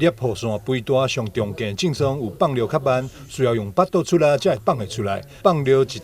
裂雨伞肥大上中间正常有放尿较慢，需要用巴肚出来才会放会出来。放尿一集，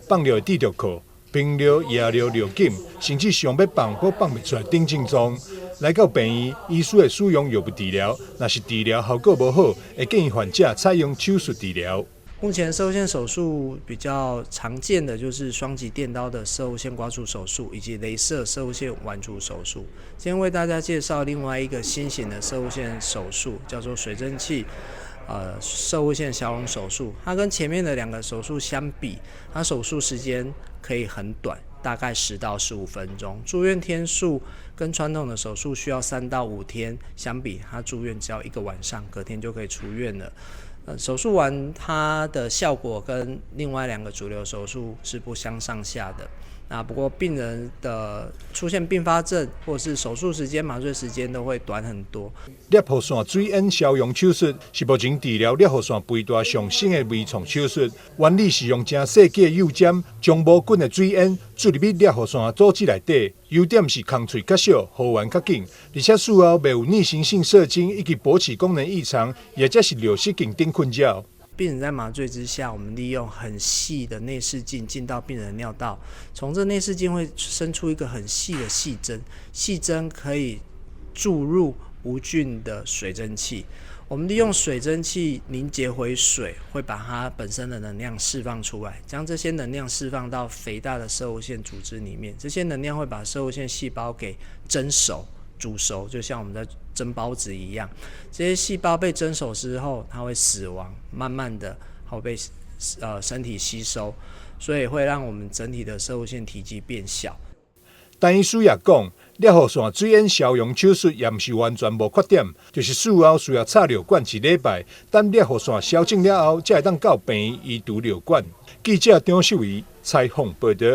放尿会滴着裤，冰尿、夜尿、尿紧，甚至想要放都放不出来等症状。来到病院，医师会使用药物治疗，若是治疗效果无好，会建议患者采用手术治疗。目前射物线手术比较常见的就是双极电刀的射物线刮除手术，以及雷射射物线剜除手术。今天为大家介绍另外一个新型的射物线手术，叫做水蒸气射物线消融手术。它跟前面的两个手术相比，它手术时间可以很短，大概10到15分钟。住院天数跟传统的手术需要3到5天相比，它住院只要1个晚上，隔天就可以出院了。手术完，它的效果跟另外2个主流手术是不相上下的。那不过病人的出现并发症或是手术时间、麻醉时间都会短很多。裂雨伞水烟消融手术是目前治疗裂雨伞肥大上新的微创手术，原理是用真细细的幼尖将无菌的水烟注入去裂雨伞组织内底，优点是空喙较小，好完较紧，而且术后袂有逆行性射精以及勃起功能异常，也则是尿失禁等困扰。病人在麻醉之下，我们利用很细的内视镜进到病人的尿道，从这内视镜会伸出一个很细的细针，细针可以注入无菌的水蒸气。我们利用水蒸气凝结回水，会把它本身的能量释放出来，将这些能量释放到肥大的射物线组织里面。这些能量会把射物线细胞给蒸熟、煮熟，就像我们在蒸包子一样。这些细胞被蒸熟之后，它会死亡，慢慢的会被身体吸收，所以会让我们整体的射物线体积变小。但医师也讲，裂雨伞水烟消融手术也不是完全无缺点，就是术后需要插尿管1礼拜，等裂雨伞消肿了后，才会当到病院移除尿管。记者张秀仪采访报道。